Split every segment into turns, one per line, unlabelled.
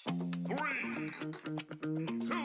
Three, two, one, go!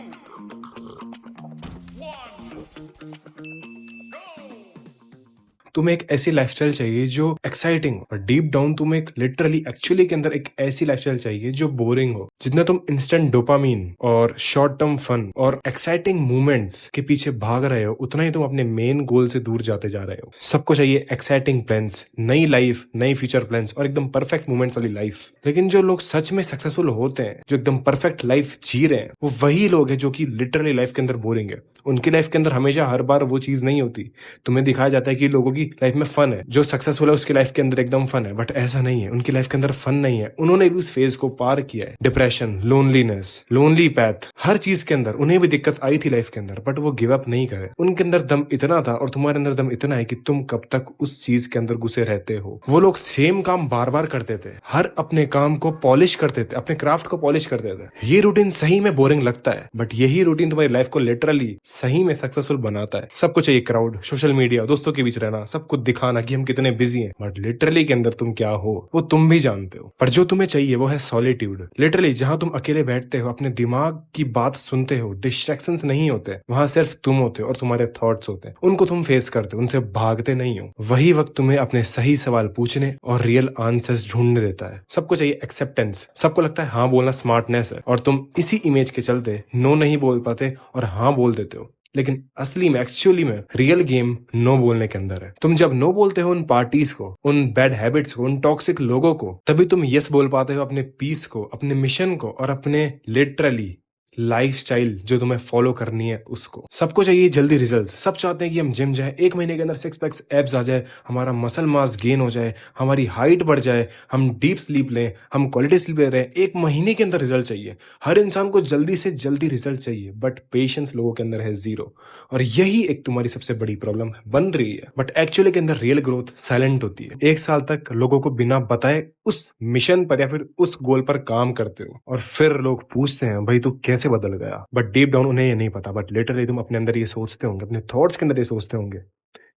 तुम्हें एक ऐसी लाइफस्टाइल चाहिए जो एक्साइटिंग और डीप डाउन तुम्हें एक लिटरली एक्चुअली के अंदर एक ऐसी लाइफस्टाइल चाहिए जो बोरिंग हो। जितना तुम इंस्टेंट डोपामीन और शॉर्ट टर्म फन और एक्साइटिंग मूवमेंट्स के पीछे भाग रहे हो, उतना ही तुम अपने मेन गोल से दूर जाते जा रहे हो। सबको चाहिए एक्साइटिंग प्लान्स, नई लाइफ, नई फ्यूचर प्लान्स और एकदम परफेक्ट मूवमेंट्स वाली लाइफ। लेकिन जो लोग सच में सक्सेसफुल होते हैं, जो एकदम परफेक्ट लाइफ जी रहे हैं, वो वही लोग हैं जो कि लिटरली लाइफ के अंदर बोरिंग है। उनकी लाइफ के अंदर हमेशा हर बार वो चीज नहीं होती। तुम्हें दिखाया जाता है कि लोगों की लाइफ में फन है, जो सक्सेसफुल है उसकी लाइफ के अंदर एकदम फन है, बट ऐसा नहीं है। उनकी लाइफ के अंदर फन नहीं है। उन्होंने भी उस फेज को पार किया है। डिप्रेशन, लोनलीनेस, लोनली पैथ, हर चीज के अंदर उन्हें भी दिक्कत आई थी लाइफ के अंदर, बट वो गिव अप नहीं करे। उनके अंदर दम इतना था और तुम्हारे अंदर दम इतना है कि तुम कब तक उस चीज के अंदर घुसे रहते हो। वो लोग सेम काम बार बार करते थे, हर अपने काम को पॉलिश करते थे, अपने क्राफ्ट को पॉलिश करते थे। ये रूटीन सही में बोरिंग लगता है, बट यही रूटीन तुम्हारी लाइफ को लिटरली सही में सक्सेसफुल बनाता है। सबको चाहिए क्राउड, सोशल मीडिया, दोस्तों के बीच रहना, सब कुछ दिखाना कि हम कितने बिजी हैं, बट लिटरली के अंदर तुम क्या हो वो तुम भी जानते हो। पर जो तुम्हें चाहिए वो है सॉलिट्यूड। लिटरली जहां तुम अकेले बैठते हो, अपने दिमाग की बात सुनते हो, डिस्ट्रैक्शंस नहीं होते, वहां सिर्फ तुम होते हो और तुम्हारे थॉट्स होते हैं। उनको तुम फेस करते हो, उनसे भागते नहीं हो। वही वक्त तुम्हें अपने सही सवाल पूछने और रियल आंसर्स ढूंढने देता है। सबको चाहिए एक्सेप्टेंस। सबको लगता है हाँ बोलना स्मार्टनेस है, और तुम इसी इमेज के चलते नो नहीं बोल पाते और हाँ बोल देते हो। लेकिन असली में, एक्चुअली में, रियल गेम नो बोलने के अंदर है। तुम जब नो बोलते हो उन पार्टीज को, उन बैड हैबिट्स को, उन टॉक्सिक लोगों को, तभी तुम यस बोल पाते हो अपने पीस को, अपने मिशन को और अपने लिटरली लाइफस्टाइल जो तुम्हें फॉलो करनी है उसको। सबको चाहिए जल्दी रिजल्ट्स। सब चाहते हैं कि हम जिम जाएं, 1 महीने के अंदर 6 पैक्स एब्स आ जाए, हमारा मसल मास गेन हो जाए, हमारी हाइट बढ़ जाए, हम डीप स्लीप लें, हम क्वालिटी स्लीप ले रहे हैं। 1 महीने के अंदर रिजल्ट चाहिए। हर इंसान को जल्दी से जल्दी रिजल्ट चाहिए, बट पेशेंस लोगों के अंदर है जीरो। और यही एक तुम्हारी सबसे बड़ी प्रॉब्लम बन रही है। बट एक्चुअली के अंदर रियल ग्रोथ साइलेंट होती है। 1 साल तक लोगों को बिना बताए उस मिशन पर या फिर उस गोल पर काम करते हो, और फिर लोग पूछते हैं भाई तू कैसे बदल गया। बट डीप डाउन उन्हें ये नहीं पता, बट लिटरली तुम अपने अंदर ये सोचते होंगे, अपने थॉट्स के अंदर ये सोचते होंगे,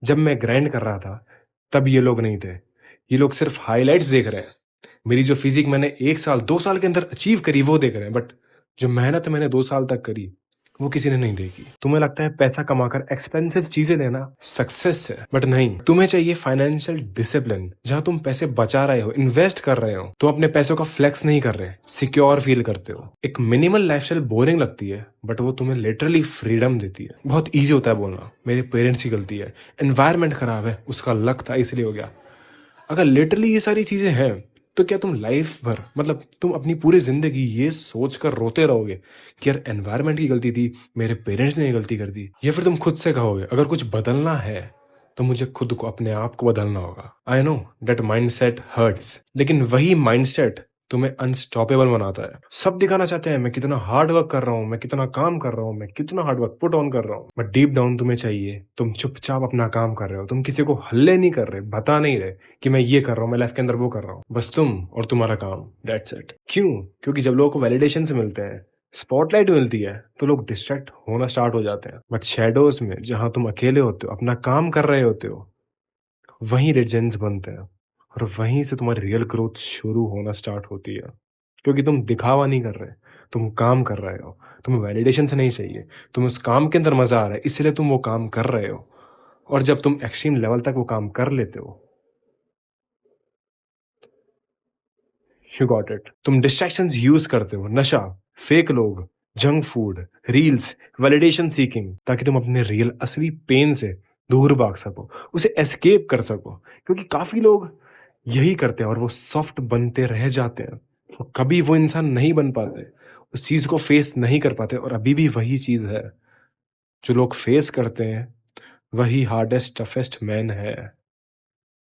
जब मैं ग्राइंड कर रहा था तब ये लोग नहीं थे। ये लोग सिर्फ हाइलाइट्स देख रहे हैं। मेरी जो फिजिक मैंने 1 साल 2 साल के अंदर अचीव करी वो देख रहे हैं, बट जो मेहनत मैंने 2 साल तक करी वो किसी ने नहीं देखी। तुम्हें लगता है पैसा कमाकर एक्सपेंसिव चीजें लेना सक्सेस है, बट नहीं। तुम्हें चाहिए फाइनेंशियल डिसिप्लिन, जहां तुम पैसे बचा रहे हो, इन्वेस्ट कर रहे हो, तुम अपने पैसों का फ्लेक्स नहीं कर रहे, सिक्योर फील करते हो। एक मिनिमल लाइफस्टाइल बोरिंग लगती है, बट वो तुम्हें लिटरली फ्रीडम देती है। बहुत ईजी होता है बोलना मेरे पेरेंट्स की गलती है, एनवायरमेंट खराब है, उसका लक था इसलिए हो गया। अगर लिटरली ये सारी चीजें हैं, तो क्या तुम लाइफ भर, मतलब तुम अपनी पूरी जिंदगी ये सोच कर रोते रहोगे कि यार एनवायरनमेंट की गलती थी, मेरे पेरेंट्स ने ये गलती कर दी, या फिर तुम खुद से कहोगे अगर कुछ बदलना है तो मुझे खुद को, अपने आप को बदलना होगा। I know that mindset hurts, लेकिन वही माइंडसेट तुम्हें अनस्टॉपेबल बनाता है। सब दिखाना चाहते हैं मैं कितना हार्ड वर्क कर रहा हूँ, मैं कितना काम कर रहा हूँ, मैं कितना हार्ड वर्क पुट ऑन कर रहा हूँ, बट डीप डाउन तुम्हें चाहिए तुम चुपचाप अपना काम कर रहे हो। तुम किसी को हल्ले नहीं कर रहे, बता नहीं रहे कि मैं ये कर रहा हूँ, मैं लाइफ के अंदर वो कर रहा हूँ। बस तुम और तुम्हारा काम, दैट्स इट। क्यों? क्योंकि जब लोगों को वैलिडेशन से मिलते हैं, स्पॉटलाइट मिलती है, तो लोग डिस्ट्रैक्ट होना स्टार्ट हो जाते हैं। बट शेडोज में जहां तुम अकेले होते हो, अपना काम कर रहे होते हो, वहीं लेजेंड्स बनते हैं, और वहीं से तुम्हारी रियल ग्रोथ शुरू होना स्टार्ट होती है। क्योंकि तुम दिखावा नहीं कर रहे, तुम काम कर रहे हो। तुम्हें वैलिडेशन से नहीं चाहिए, तुम्हें उस काम के अंदर मजा आ रहा है, इसलिए तुम वो काम कर रहे हो। और जब तुम एक्सट्रीम लेवल तक वो काम कर लेते हो, यू गॉट इट, तुम डिस्ट्रैक्शंस यूज करते हो, नशा, फेक लोग, junk food, reels, validation seeking, ताकि तुम अपने रियल असली पेन से दूर भाग सको, उसे एस्केप कर सको। क्योंकि काफी लोग यही करते हैं और वो सॉफ्ट बनते रह जाते हैं, और कभी वो इंसान नहीं बन पाते, उस चीज को फेस नहीं कर पाते। और अभी भी वही चीज है, जो लोग फेस करते हैं वही हार्डेस्ट टफेस्ट मैन है,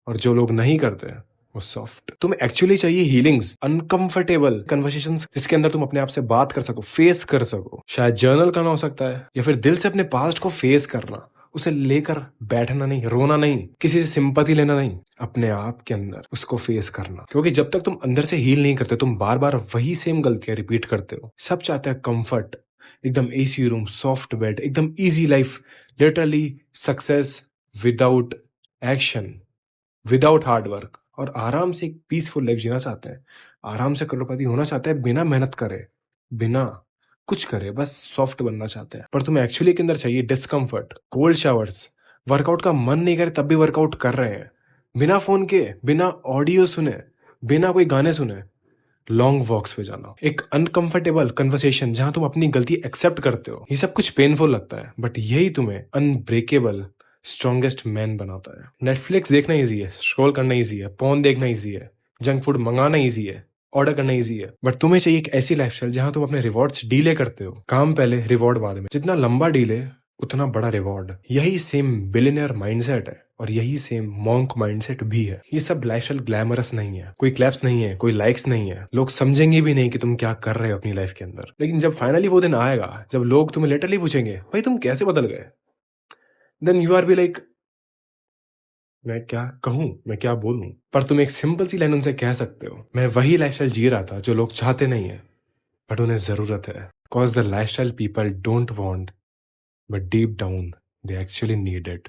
और जो लोग नहीं करते वो सॉफ्ट। तुम्हें एक्चुअली चाहिए हीलिंग्स, अनकंफर्टेबल कन्वर्सेशंस, जिसके अंदर तुम अपने आप से बात कर सको, फेस कर सको। शायद जर्नल करना हो सकता है, या फिर दिल से अपने पास्ट को फेस करना, उसे लेकर बैठना नहीं, रोना नहीं, किसी से सिंपैथी लेना नहीं, अपने आप के अंदर उसको फेस करना। क्योंकि जब तक तुम अंदर से हील नहीं करते, तुम बार बार वही सेम गलतियां रिपीट करते हो। सब चाहते हैं कंफर्ट, एकदम एसी रूम, सॉफ्ट बेड, एकदम easy life, literally success without action, without hard work, और आराम से एक पीसफुल लाइफ जीना चाहते हैं। आराम से करोड़पति होना चाहते हैं बिना मेहनत करे, बिना कुछ करे बस सॉफ्ट बनना चाहते हैं, पर तुम्हें एक्चुअली के अंदर चाहिए डिस्कम्फर्ट, कोल्ड शावर्स, वर्कआउट का मन नहीं करे तब भी वर्कआउट कर रहे हैं, बिना फोन के, बिना ऑडियो सुने, बिना कोई गाने सुने, लॉन्ग वॉक्स पे जाना, एक अनकंफर्टेबल कन्वर्सेशन जहां तुम अपनी गलती एक्सेप्ट करते हो। ये सब कुछ पेनफुल लगता है, बट यही तुम्हें अनब्रेकेबल स्ट्रॉन्गेस्ट मैन बनाता है। नेटफ्लिक्स देखना इजी है, स्क्रॉल करना इजी है, पॉर्न देखना इजी है, जंक फूड मंगाना इजी है, ऑर्डर करना इजी है, बट तुम्हें चाहिए एक ऐसी लाइफस्टाइल जहां तुम अपने रिवॉर्ड्स डीले करते हो। काम पहले, रिवॉर्ड बाद में। जितना लंबा डीले उतना बड़ा रिवॉर्ड। यही सेम बिलियनर माइंडसेट है और यही सेम मॉन्क माइंडसेट भी है। ये सब लाइफस्टाइल ग्लैमरस नहीं है, कोई क्लैप्स नहीं है, कोई लाइक्स नहीं है, लोग समझेंगे भी नहीं कि तुम क्या कर रहे हो अपनी लाइफ के अंदर। लेकिन जब फाइनली वो दिन आएगा जब लोग तुम्हें लिटरली पूछेंगे भाई तुम कैसे बदल गए, then you are be like मैं क्या कहूँ, मैं क्या बोलूँ। पर तुम एक सिंपल सी लाइन उनसे कह सकते हो, मैं वही लाइफस्टाइल जी रहा था जो लोग चाहते नहीं है बट उन्हें जरूरत है। Cause the lifestyle people don't want but deep down they actually need it.